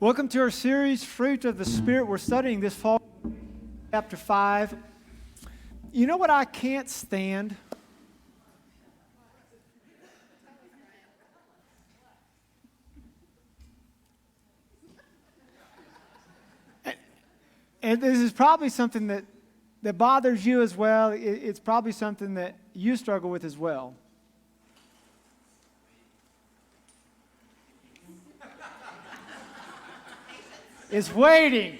Welcome to our series, Fruit of the Spirit. We're studying this fall, chapter 5. You know what I can't stand? And this is probably something that bothers you as well. It's probably something that you struggle with as well. It's waiting.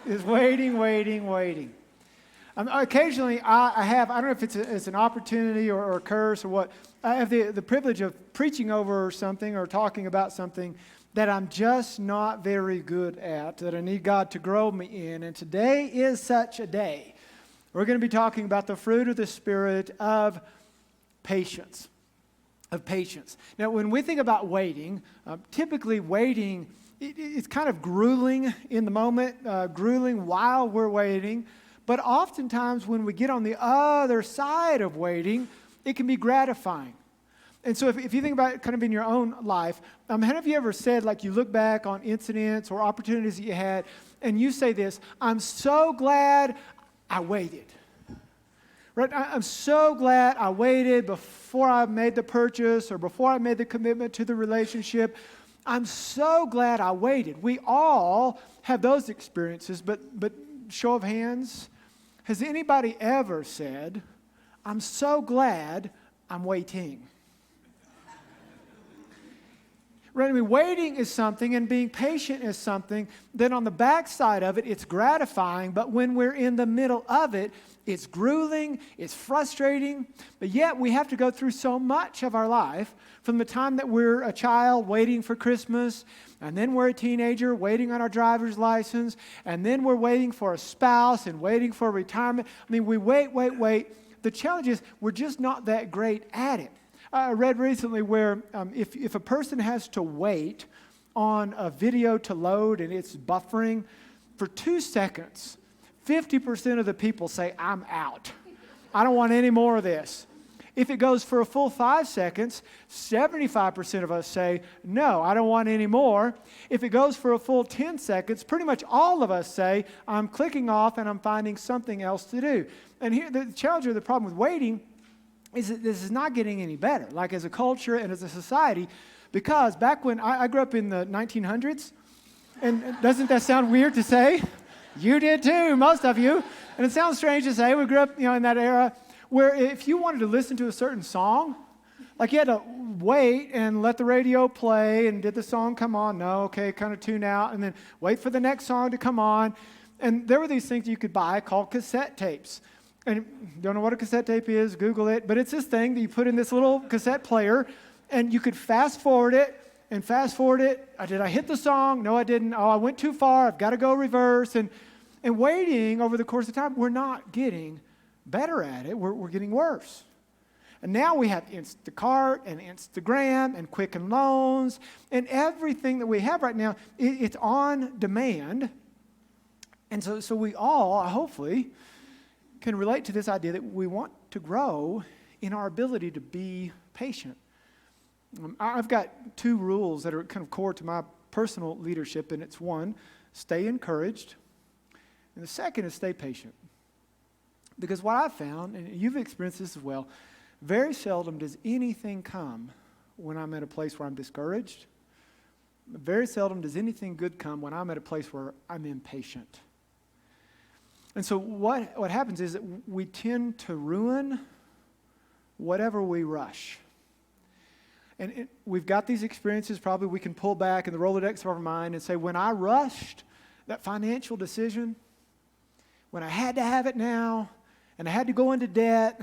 It's waiting. Occasionally, I don't know if it's an opportunity or a curse or what. I have the privilege of preaching over something or talking about something that I'm just not very good at, that I need God to grow me in. And today is such a day. We're going to be talking about the fruit of the Spirit of patience. Now, when we think about waiting, typically waiting, it's kind of grueling in the moment, grueling while we're waiting. But oftentimes when we get on the other side of waiting, it can be gratifying. And so if you think about it kind of in your own life, have you ever said, like you look back on incidents or opportunities that you had, and you say this, I'm so glad I waited. Right? I'm so glad I waited before I made the purchase or before I made the commitment to the relationship. I'm so glad I waited. We all have those experiences, but show of hands, has anybody ever said, I'm so glad I'm waiting? Right? I mean, waiting is something and being patient is something. Then on the backside of it, it's gratifying, but when we're in the middle of it, it's grueling, it's frustrating, but yet we have to go through so much of our life from the time that we're a child waiting for Christmas, and then we're a teenager waiting on our driver's license, and then we're waiting for a spouse and waiting for retirement. I mean, we wait. The challenge is we're just not that great at it. I read recently where if a person has to wait on a video to load and it's buffering for 2 seconds, 50% of the people say, I'm out. I don't want any more of this. If it goes for a full 5 seconds, 75% of us say, no, I don't want any more. If it goes for a full 10 seconds, pretty much all of us say, I'm clicking off and I'm finding something else to do. And here, the challenge or the problem with waiting is that this is not getting any better, like as a culture and as a society, because back when I grew up in the 1900s, and doesn't that sound weird to say? You did too, most of you. And it sounds strange to say. We grew up, in that era where if you wanted to listen to a certain song, like you had to wait and let the radio play, and did the song come on? No, okay, kind of tune out, and then wait for the next song to come on. And there were these things you could buy called cassette tapes. And don't know what a cassette tape is, Google it, but it's this thing that you put in this little cassette player, and you could fast forward it. Did I hit the song? No, I didn't. Oh, I went too far. I've got to go reverse. And waiting over the course of time, we're not getting better at it. We're getting worse. And now we have Instacart and Instagram and Quicken Loans, and everything that we have right now, it's on demand. And so we all, hopefully, can relate to this idea that we want to grow in our ability to be patient. I've got 2 rules that are kind of core to my personal leadership, and it's one, stay encouraged, and the second is stay patient. Because what I've found, and you've experienced this as well, very seldom does anything come when I'm at a place where I'm discouraged. Very seldom does anything good come when I'm at a place where I'm impatient. And so what happens is that we tend to ruin whatever we rush. And we've got these experiences, probably we can pull back in the Rolodex of our mind and say, when I rushed that financial decision, when I had to have it now, and I had to go into debt,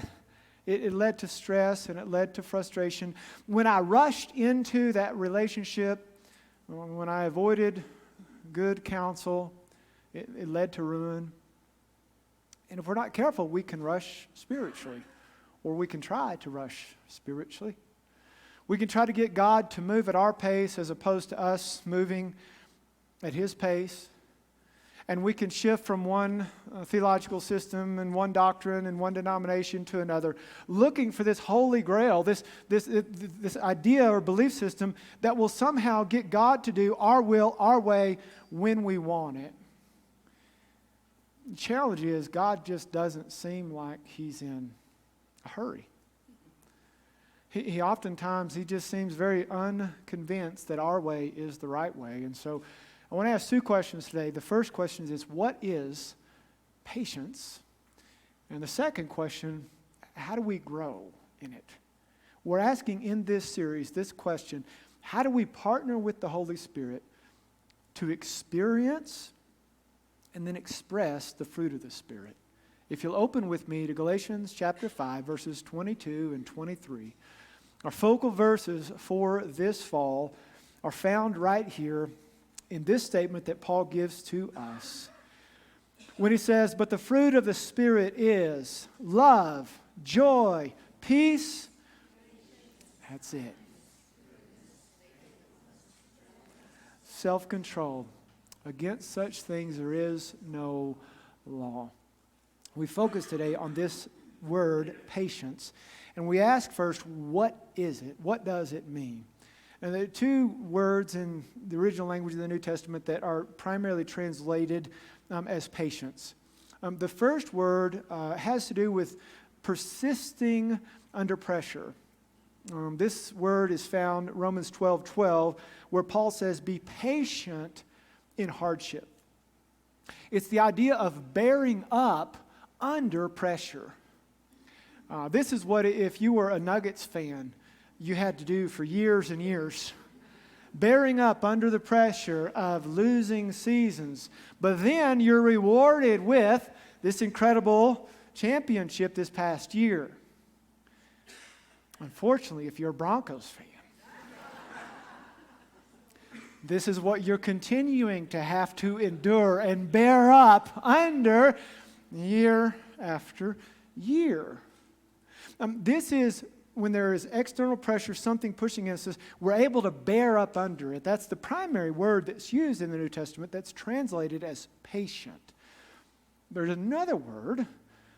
it led to stress and it led to frustration. When I rushed into that relationship, when I avoided good counsel, it led to ruin. And if we're not careful, we can rush spiritually, or we can try to rush spiritually. We can try to get God to move at our pace as opposed to us moving at His pace. And we can shift from one theological system and one doctrine and one denomination to another, looking for this holy grail, this idea or belief system that will somehow get God to do our will, our way, when we want it. The challenge is God just doesn't seem like he's in a hurry. He oftentimes, he just seems very unconvinced that our way is the right way. And so I want to ask two questions today. The first question is, what is patience? And the second question, how do we grow in it? We're asking in this series this question: how do we partner with the Holy Spirit to experience and then express the fruit of the Spirit? If you'll open with me to Galatians chapter 5, verses 22 and 23. Our focal verses for this fall are found right here in this statement that Paul gives to us. When he says, "But the fruit of the Spirit is love, joy, peace." That's it. Self-control. Against such things there is no law. We focus today on this word, patience. And we ask first, what is it? What does it mean? And there are two words in the original language of the New Testament that are primarily translated as patience. The first word has to do with persisting under pressure. This word is found in Romans 12:12, where Paul says, "Be patient in hardship." It's the idea of bearing up under pressure. This is what, if you were a Nuggets fan, you had to do for years and years. Bearing up under the pressure of losing seasons. But then you're rewarded with this incredible championship this past year. Unfortunately, if you're a Broncos fan, this is what you're continuing to have to endure and bear up under year after year. This is when there is external pressure, something pushing against us, we're able to bear up under it. That's the primary word that's used in the New Testament that's translated as patient. There's another word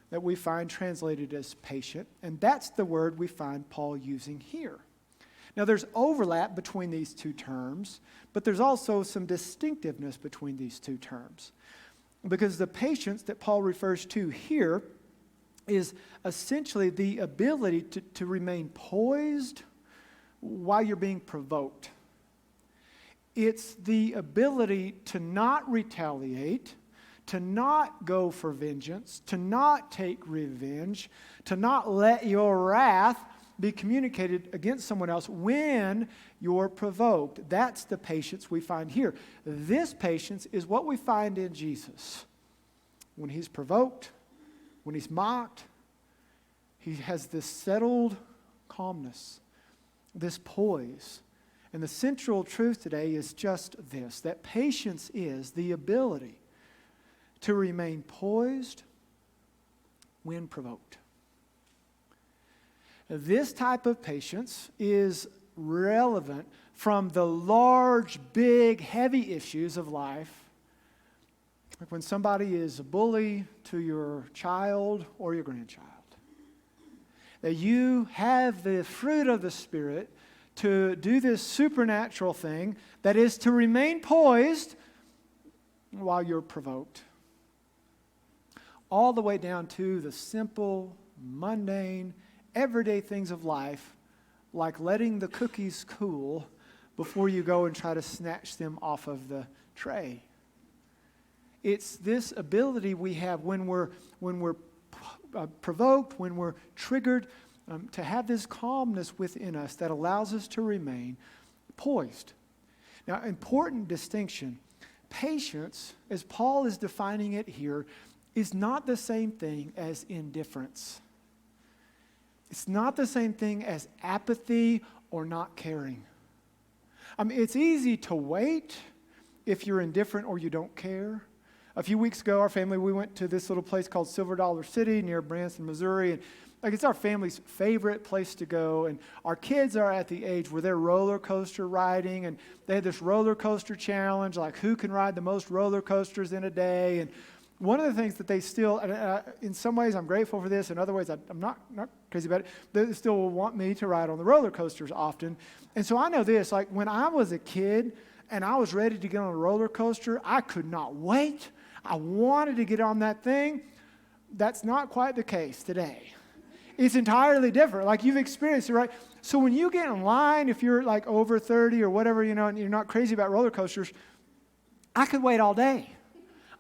that we find translated as patient, and that's the word we find Paul using here. Now, there's overlap between these two terms, but there's also some distinctiveness between these two terms. Because the patience that Paul refers to here is essentially the ability to remain poised while you're being provoked. It's the ability to not retaliate, to not go for vengeance, to not take revenge, to not let your wrath be communicated against someone else when you're provoked. That's the patience we find here. This patience is what we find in Jesus. When he's provoked, when he's mocked, he has this settled calmness, this poise. And the central truth today is just this, that patience is the ability to remain poised when provoked. This type of patience is relevant from the large, big, heavy issues of life. Like when somebody is a bully to your child or your grandchild. That you have the fruit of the Spirit to do this supernatural thing that is to remain poised while you're provoked. All the way down to the simple, mundane, everyday things of life, like letting the cookies cool before you go and try to snatch them off of the tray. It's this ability we have when we're provoked, when we're triggered, to have this calmness within us that allows us to remain poised. Now, important distinction. Patience, as Paul is defining it here, is not the same thing as indifference. It's not the same thing as apathy or not caring. It's easy to wait if you're indifferent or you don't care. A few weeks ago, our family, we went to this little place called Silver Dollar City near Branson, Missouri, like it's our family's favorite place to go, and our kids are at the age where they're roller coaster riding, and they had this roller coaster challenge, like who can ride the most roller coasters in a day. And one of the things that they still, in some ways I'm grateful for this, in other ways I'm not crazy about it, they still will want me to ride on the roller coasters often. And so I know this, like when I was a kid and I was ready to get on a roller coaster, I could not wait. I wanted to get on that thing. That's not quite the case today. It's entirely different. Like you've experienced it, right? So when you get in line, if you're like over 30 or whatever, and you're not crazy about roller coasters, I could wait all day.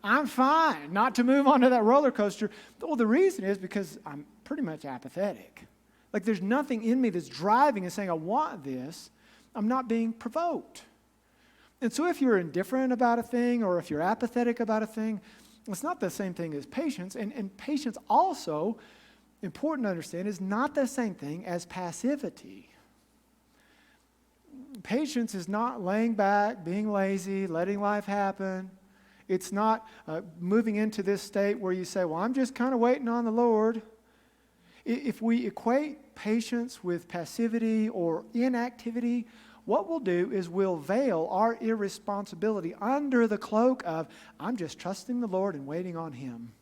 I'm fine not to move onto that roller coaster. Well, the reason is because I'm pretty much apathetic. Like there's nothing in me that's driving and saying, I want this. I'm not being provoked. And so if you're indifferent about a thing or if you're apathetic about a thing, it's not the same thing as patience. And patience also, important to understand, is not the same thing as passivity. Patience is not laying back, being lazy, letting life happen. It's not moving into this state where you say, well, I'm just kind of waiting on the Lord. If we equate patience with passivity or inactivity, what we'll do is we'll veil our irresponsibility under the cloak of, I'm just trusting the Lord and waiting on Him.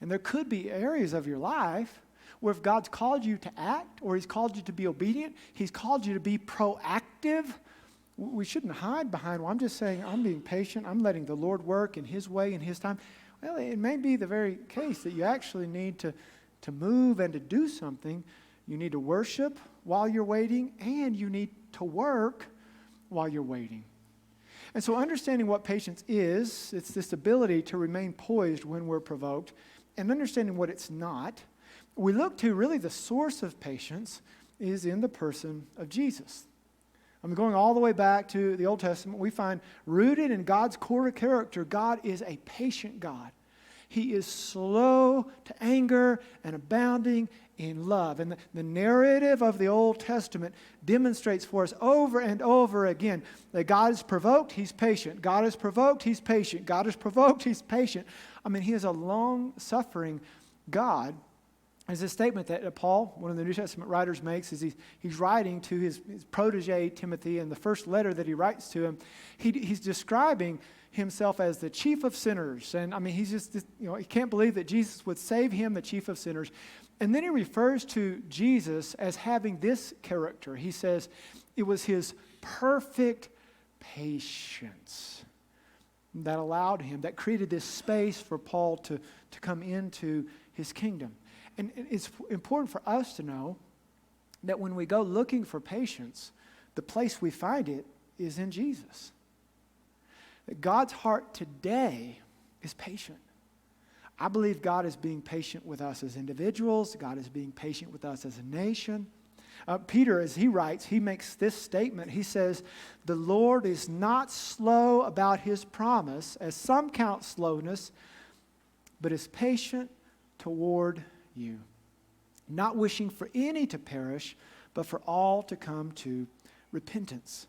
And there could be areas of your life where if God's called you to act or He's called you to be obedient, He's called you to be proactive, we shouldn't hide behind, well, I'm just saying I'm being patient, I'm letting the Lord work in His way, in His time. Well, it may be the very case that you actually need to move and to do something. You need to worship while you're waiting, and you need to work while you're waiting. And so understanding what patience is, it's this ability to remain poised when we're provoked, and understanding what it's not, we look to really the source of patience is in the person of Jesus. I'm going all the way back to the Old Testament. We find rooted in God's core character, God is a patient God. He is slow to anger and abounding in love. And the narrative of the Old Testament demonstrates for us over and over again that God is provoked, He's patient. God is provoked, He's patient. God is provoked, He's patient. I mean, He is a long-suffering God. There's a statement that Paul, one of the New Testament writers, makes as he's writing to his protege Timothy, and the first letter that he writes to him, he's describing himself as the chief of sinners. And I mean, he's just, he can't believe that Jesus would save him, the chief of sinners. And then he refers to Jesus as having this character. He says it was His perfect patience that allowed Him, that created this space for Paul to come into His kingdom. And it's important for us to know that when we go looking for patience, the place we find it is in Jesus. That God's heart today is patient. I believe God is being patient with us as individuals. God is being patient with us as a nation. Peter, as he writes, he makes this statement. He says, the Lord is not slow about His promise, as some count slowness, but is patient toward you, not wishing for any to perish, but for all to come to repentance.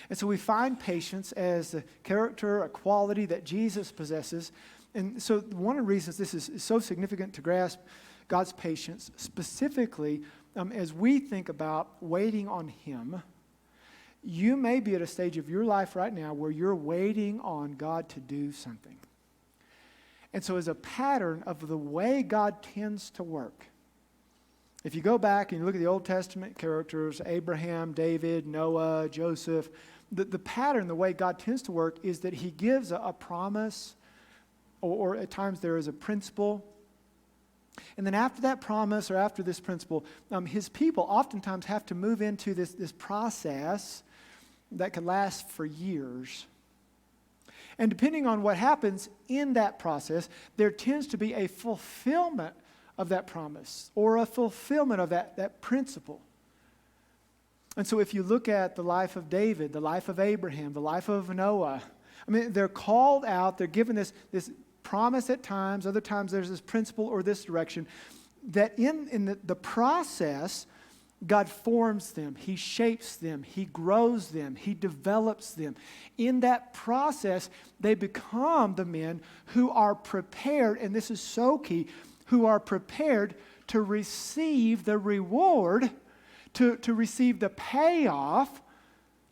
And so we find patience as a character, a quality that Jesus possesses. And so one of the reasons this is so significant to grasp God's patience, specifically as we think about waiting on Him, you may be at a stage of your life right now where you're waiting on God to do something. And so as a pattern of the way God tends to work, if you go back and you look at the Old Testament characters, Abraham, David, Noah, Joseph, the pattern, the way God tends to work is that He gives a promise, or at times there is a principle. And then after that promise or after this principle, His people oftentimes have to move into this process that could last for years. And depending on what happens in that process, there tends to be a fulfillment of that promise or a fulfillment of that principle. And so if you look at the life of David, the life of Abraham, the life of Noah, I mean, they're called out, they're given this promise at times, other times there's this principle or this direction, that in the process, God forms them, He shapes them, He grows them, He develops them. In that process, they become the men who are prepared, and this is so key, who are prepared to receive the reward, to receive the payoff,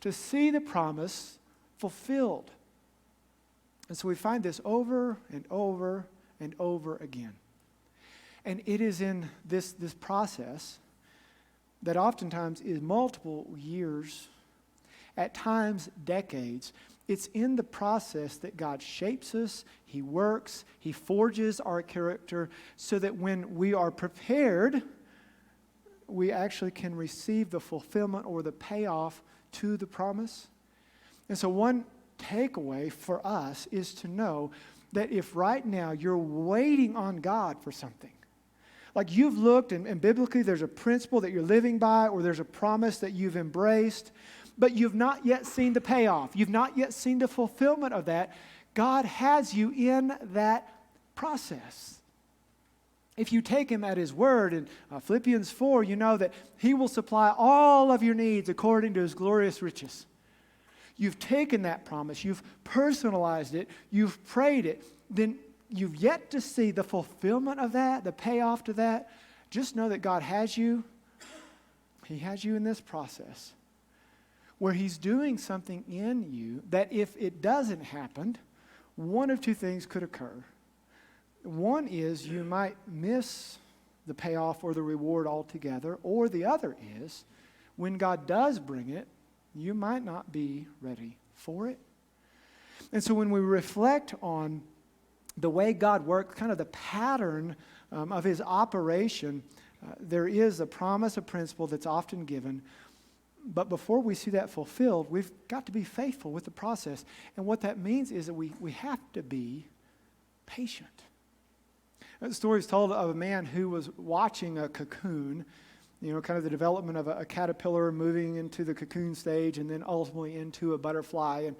to see the promise fulfilled. And so we find this over and over and over again. And it is in this process that oftentimes is multiple years, at times decades. It's in the process that God shapes us, He works, He forges our character so that when we are prepared, we actually can receive the fulfillment or the payoff to the promise. And so one takeaway for us is to know that if right now you're waiting on God for something, like you've looked and biblically there's a principle that you're living by or there's a promise that you've embraced, but you've not yet seen the payoff. You've not yet seen the fulfillment of that. God has you in that process. If you take Him at His word in Philippians 4, you know that He will supply all of your needs according to His glorious riches. You've taken that promise. You've personalized it. You've prayed it. Then you've yet to see the fulfillment of that, the payoff to that. Just know that God has you. He has you in this process where He's doing something in you that if it doesn't happen, one of two things could occur. One is you might miss the payoff or the reward altogether, or the other is when God does bring it, you might not be ready for it. And so when we reflect on the way God works, kind of the pattern of His operation, there is a promise, a principle that's often given. But before we see that fulfilled, we've got to be faithful with the process. And what that means is that we have to be patient. The story is told of a man who was watching a cocoon, kind of the development of a caterpillar moving into the cocoon stage and then ultimately into a butterfly. And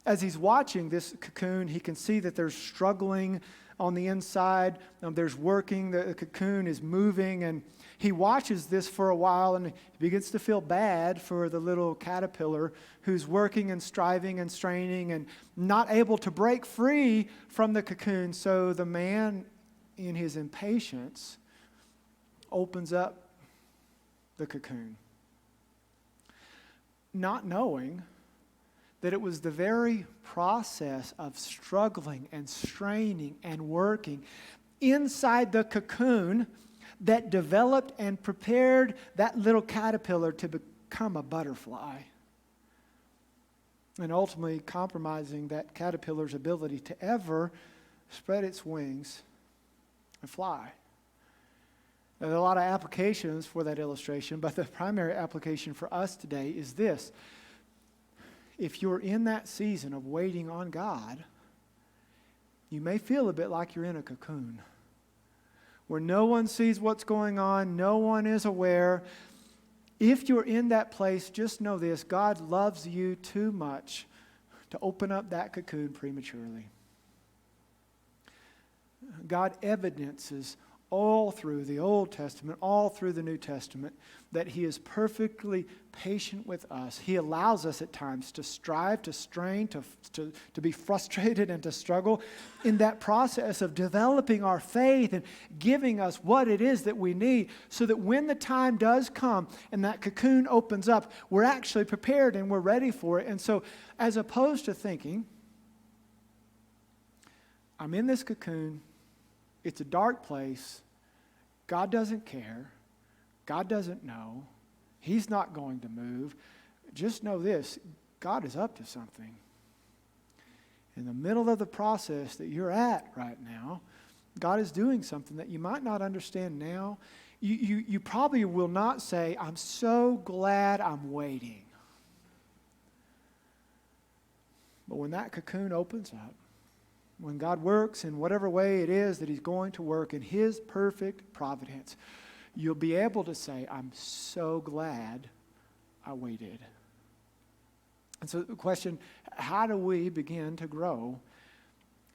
as he's watching this cocoon, he can see that there's struggling on the inside. There's working, the cocoon is moving, and he watches this for a while and he begins to feel bad for the little caterpillar who's working and striving and straining and not able to break free from the cocoon. So the man, in his impatience, opens up the cocoon, not knowing that it was the very process of struggling and straining and working inside the cocoon that developed and prepared that little caterpillar to become a butterfly, and ultimately compromising that caterpillar's ability to ever spread its wings and fly. Now, there are a lot of applications for that illustration, but the primary application for us today is this. If you're in that season of waiting on God, you may feel a bit like you're in a cocoon where no one sees what's going on, no one is aware. If you're in that place, just know this: God loves you too much to open up that cocoon prematurely. God evidences all through the Old Testament, all through the New Testament, that He is perfectly patient with us. He allows us at times to strive, to strain, to be frustrated and to struggle in that process of developing our faith and giving us what it is that we need so that when the time does come and that cocoon opens up, we're actually prepared and we're ready for it. And so as opposed to thinking, I'm in this cocoon, it's a dark place, God doesn't care, God doesn't know, He's not going to move. Just know this: God is up to something. In the middle of the process that you're at right now, God is doing something that you might not understand now. You probably will not say, I'm so glad I'm waiting. But when that cocoon opens up, when God works in whatever way it is that He's going to work in His perfect providence, you'll be able to say, I'm so glad I waited. And so the question, how do we begin to grow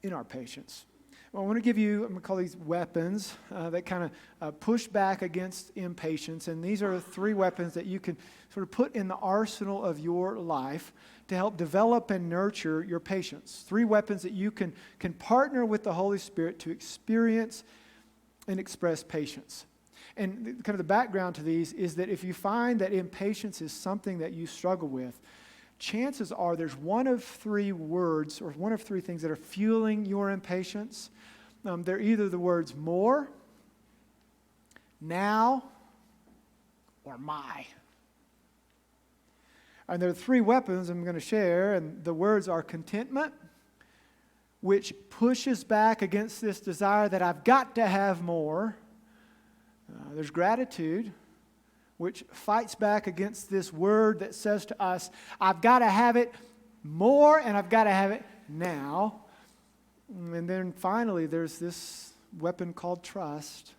in our patience? Well, I want to give you, I'm going to call these weapons that kind of push back against impatience. And these are 3 weapons that you can sort of put in the arsenal of your life to help develop and nurture your patience. 3 weapons that you can partner with the Holy Spirit to experience and express patience. And kind of the background to these is that if you find that impatience is something that you struggle with, chances are there's one of three words or one of three things that are fueling your impatience. They're either the words more, now, or my. And there are three weapons I'm going to share, and the words are contentment, which pushes back against this desire that I've got to have more. There's gratitude, which fights back against this word that says to us, I've got to have it more and I've got to have it now. And then finally, there's this weapon called trust,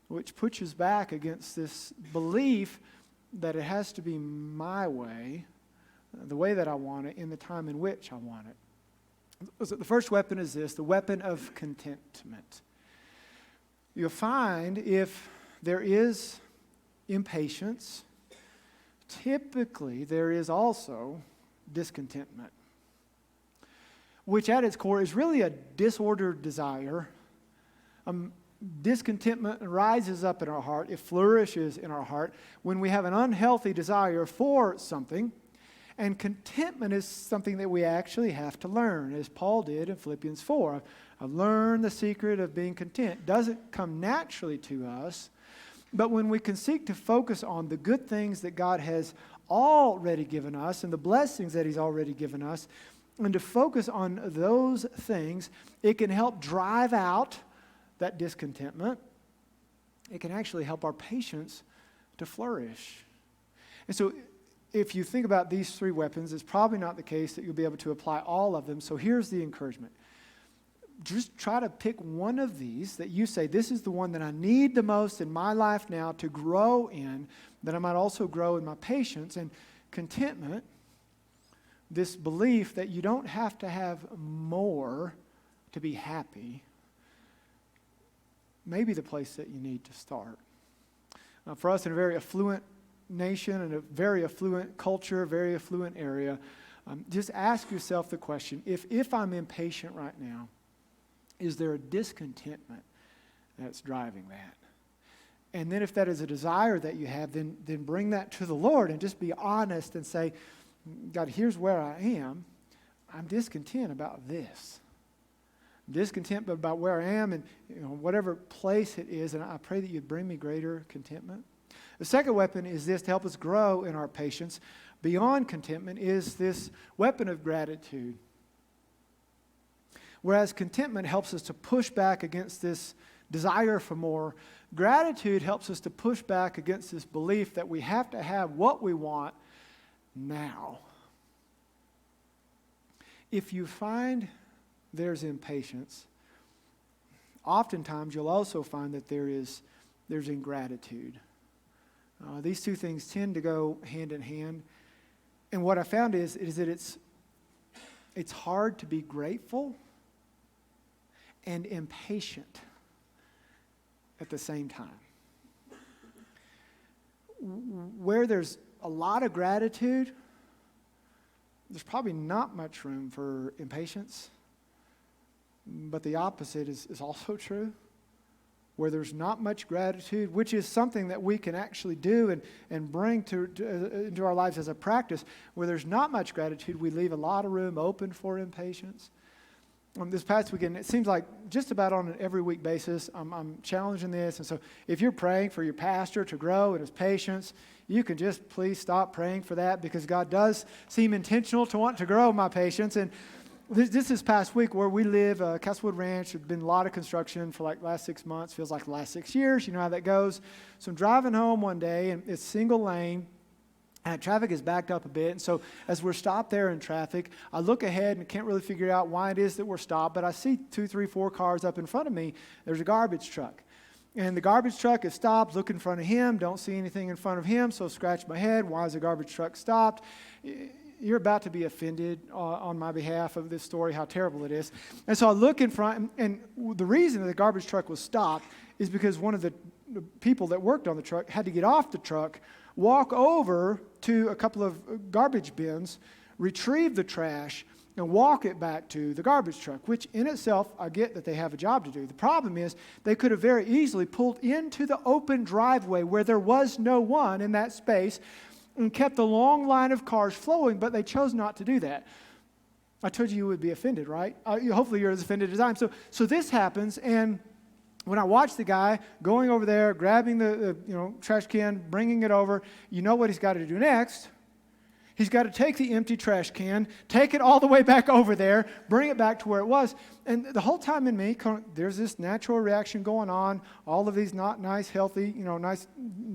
which pushes back against this belief that it has to be my way, the way that I want it, in the time in which I want it. So the first weapon is this, the weapon of contentment. You'll find if there is impatience, typically there is also discontentment, which at its core is really a disordered desire. Discontentment rises up in our heart, it flourishes in our heart when we have an unhealthy desire for something. And contentment is something that we actually have to learn, as Paul did in Philippians 4. I've learned the secret of being content. It doesn't come naturally to us, but when we can seek to focus on the good things that God has already given us and the blessings that He's already given us, and to focus on those things, it can help drive out that discontentment. It can actually help our patience to flourish. And so if you think about these three weapons, it's probably not the case that you'll be able to apply all of them. So here's the encouragement. Just try to pick one of these that you say, this is the one that I need the most in my life now to grow in, that I might also grow in my patience and contentment. This belief that you don't have to have more to be happy may be the place that you need to start. For us in a very affluent nation and a very affluent culture, very affluent area, just ask yourself the question, if I'm impatient right now, is there a discontentment that's driving that? And then if that is a desire that you have, then bring that to the Lord and just be honest and say, God, here's where I am. I'm discontent about this. I'm discontent about where I am and whatever place it is, and I pray that you'd bring me greater contentment. The second weapon is this, to help us grow in our patience. Beyond contentment is this weapon of gratitude. Whereas contentment helps us to push back against this desire for more, gratitude helps us to push back against this belief that we have to have what we want now. If you find there's impatience, oftentimes you'll also find that there's ingratitude. These two things tend to go hand in hand. And what I found is that it's hard to be grateful and impatient at the same time. Where there's a lot of gratitude, there's probably not much room for impatience. But the opposite is also true. Where there's not much gratitude, which is something that we can actually do and bring into our lives as a practice, where there's not much gratitude, we leave a lot of room open for impatience. This past weekend, it seems like just about on an every week basis, I'm challenging this. And so if you're praying for your pastor to grow in his patience, you can just please stop praying for that, because God does seem intentional to want to grow my patience. And this past week where we live, Castlewood Ranch, there's been a lot of construction for like the last 6 months. Feels like the last 6 years. You know how that goes. So I'm driving home one day, and it's single lane. And traffic is backed up a bit. And so as we're stopped there in traffic, I look ahead and can't really figure out why it is that we're stopped. But I see 2, 3, 4 cars up in front of me. There's a garbage truck. And the garbage truck is stopped. Look in front of him. Don't see anything in front of him. So scratch my head. Why is the garbage truck stopped? You're about to be offended on my behalf of this story, how terrible it is. And so I look in front, and the reason that the garbage truck was stopped is because one of the people that worked on the truck had to get off the truck, walk over to a couple of garbage bins, retrieve the trash, and walk it back to the garbage truck, which in itself, I get that they have a job to do. The problem is they could have very easily pulled into the open driveway where there was no one in that space and kept the long line of cars flowing, but they chose not to do that. I told you would be offended, right? Hopefully you're as offended as I am. So this happens, and when I watch the guy going over there, grabbing the trash can, bringing it over, you know what he's got to do next. He's got to take the empty trash can, take it all the way back over there, bring it back to where it was. And the whole time in me, there's this natural reaction going on, all of these not nice, healthy, nice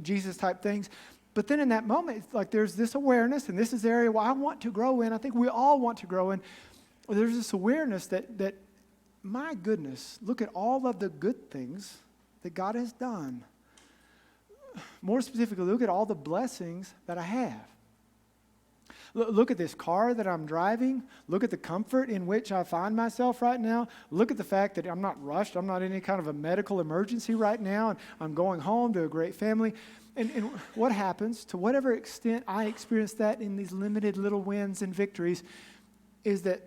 Jesus-type things. But then in that moment, it's like there's this awareness, and this is the area where I want to grow in. I think we all want to grow in. There's this awareness that my goodness, look at all of the good things that God has done. More specifically, look at all the blessings that I have. Look at this car that I'm driving. Look at the comfort in which I find myself right now. Look at the fact that I'm not rushed. I'm not in any kind of a medical emergency right now. And I'm going home to a great family. And what happens, to whatever extent I experience that in these limited little wins and victories, is that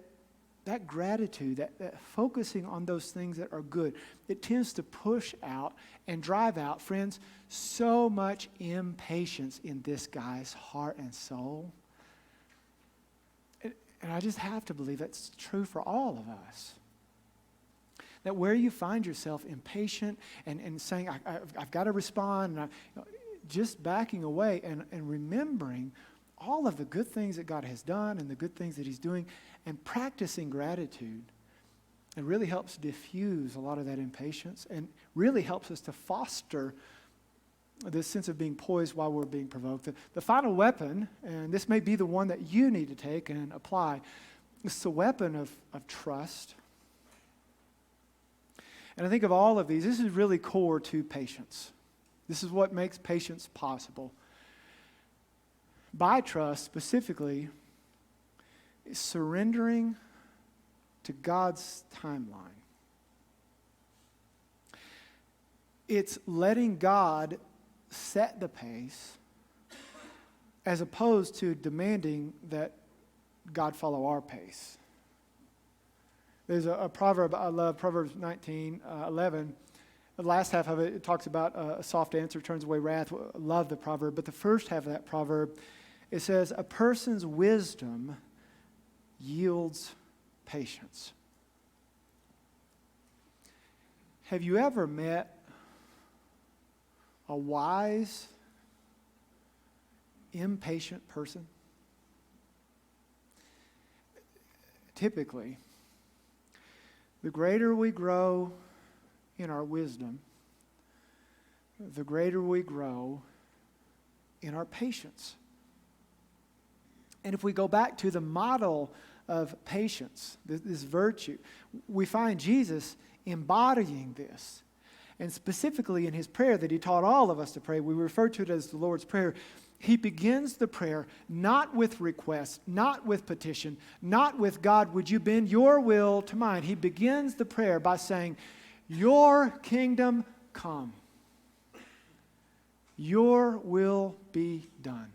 gratitude, that focusing on those things that are good, it tends to push out and drive out, friends, so much impatience in this guy's heart and soul. And I just have to believe that's true for all of us. That where you find yourself impatient and saying, I've got to respond, and just backing away and remembering all of the good things that God has done and the good things that He's doing, and practicing gratitude, it really helps diffuse a lot of that impatience and really helps us to foster this sense of being poised while we're being provoked. The final weapon, and this may be the one that you need to take and apply, it's the weapon of trust. And I think of all of these, this is really core to patience. This is what makes patience possible. By trust, specifically, is surrendering to God's timeline. It's letting God set the pace as opposed to demanding that God follow our pace. There's a proverb I love, Proverbs 19:11. The last half of it, it talks about a soft answer turns away wrath. I love the proverb. But the first half of that proverb, it says, a person's wisdom yields patience. Have you ever met a wise, impatient person? Typically, the greater we grow in our wisdom, the greater we grow in our patience. And if we go back to the model of patience, this virtue, we find Jesus embodying this. And specifically in his prayer that he taught all of us to pray, we refer to it as the Lord's Prayer. He begins the prayer not with request, not with petition, not with, God, would you bend your will to mine? He begins the prayer by saying, your kingdom come. Your will be done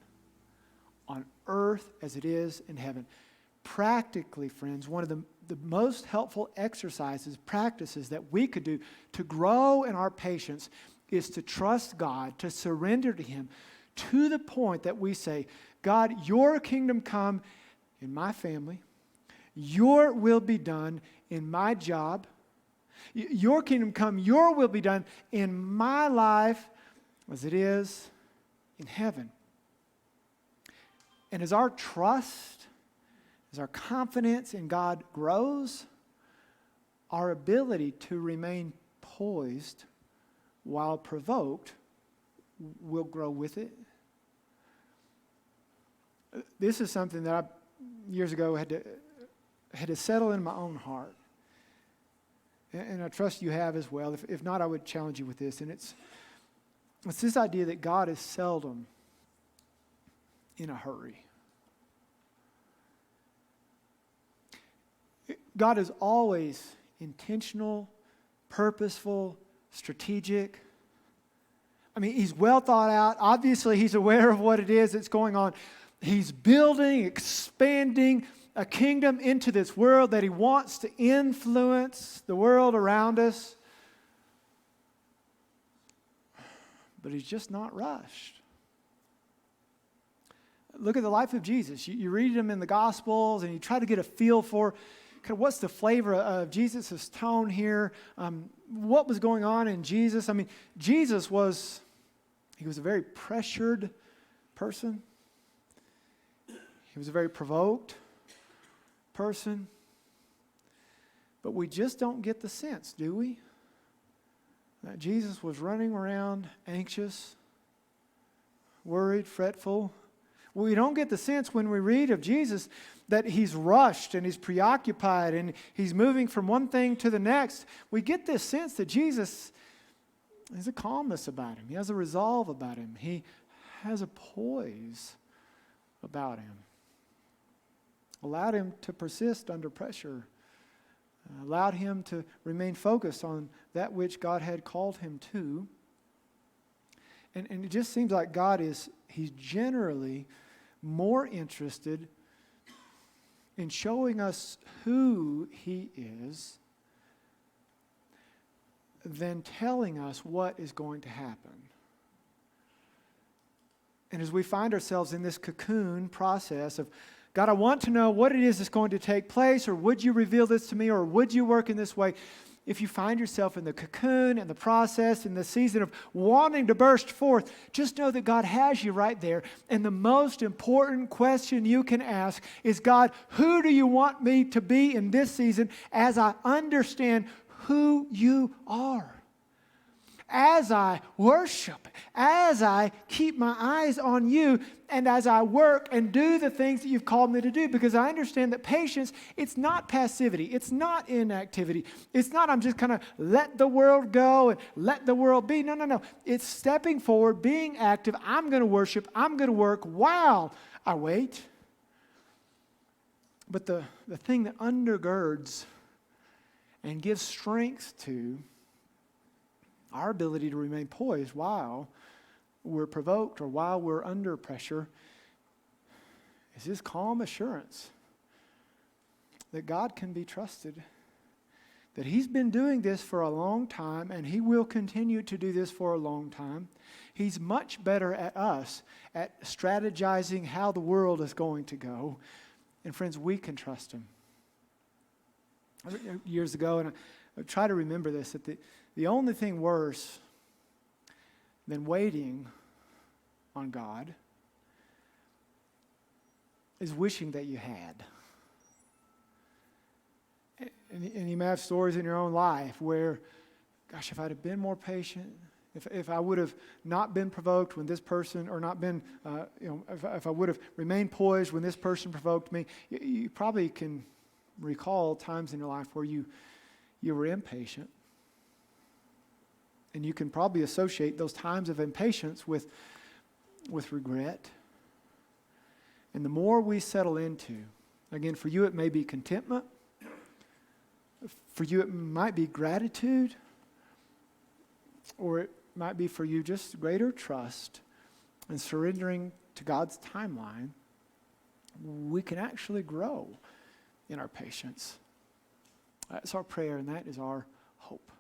on earth as it is in heaven. Practically, friends, one of the most helpful exercises, practices that we could do to grow in our patience is to trust God, to surrender to Him to the point that we say, God, your kingdom come in my family. Your will be done in my job. Your kingdom come, your will be done in my life as it is in heaven. And as our trust, as our confidence in God grows, our ability to remain poised while provoked will grow with it. This is something that I, years ago, had to settle in my own heart. And I trust you have as well. If not, I would challenge you with this. And it's this idea that God is seldom in a hurry. God is always intentional, purposeful, strategic. I mean, He's well thought out. Obviously, He's aware of what it is that's going on. He's building, expanding, a kingdom into this world, that he wants to influence the world around us. But he's just not rushed. Look at the life of Jesus. You read him in the Gospels and you try to get a feel for kind of what's the flavor of Jesus' tone here. What was going on in Jesus? I mean, Jesus was a very pressured person. He was a very provoked person. But we just don't get the sense, do we? That Jesus was running around anxious, worried, fretful. We don't get the sense when we read of Jesus that he's rushed and he's preoccupied and he's moving from one thing to the next. We get this sense that Jesus has a calmness about him. He has a resolve about him. He has a poise about him. Allowed him to persist under pressure. Allowed him to remain focused on that which God had called him to. And it just seems like he's generally more interested in showing us who he is than telling us what is going to happen. And as we find ourselves in this cocoon process of, God, I want to know what it is that's going to take place, or would you reveal this to me, or would you work in this way? If you find yourself in the cocoon and the process, in the season of wanting to burst forth, just know that God has you right there. And the most important question you can ask is, God, who do you want me to be in this season as I understand who you are? As I worship, as I keep my eyes on you, and as I work and do the things that you've called me to do, because I understand that patience, it's not passivity, it's not inactivity, it's not I'm just kind of let the world go and let the world be. No. It's stepping forward, being active. I'm going to worship, I'm going to work while I wait. But the thing that undergirds and gives strength to our ability to remain poised while we're provoked or while we're under pressure is this calm assurance that God can be trusted, that he's been doing this for a long time and he will continue to do this for a long time. He's much better at us at strategizing how the world is going to go. And friends, we can trust him. Years ago, and I try to remember this, that the only thing worse than waiting on God is wishing that you had. And you may have stories in your own life where, gosh, if I'd have been more patient, if I would have not been provoked when this person, or not been, if I would have remained poised when this person provoked me, you probably can recall times in your life where you were impatient. And you can probably associate those times of impatience with regret. And the more we settle into, again, for you it may be contentment. For you it might be gratitude. Or it might be for you just greater trust and surrendering to God's timeline. We can actually grow in our patience. That's our prayer, and that is our hope.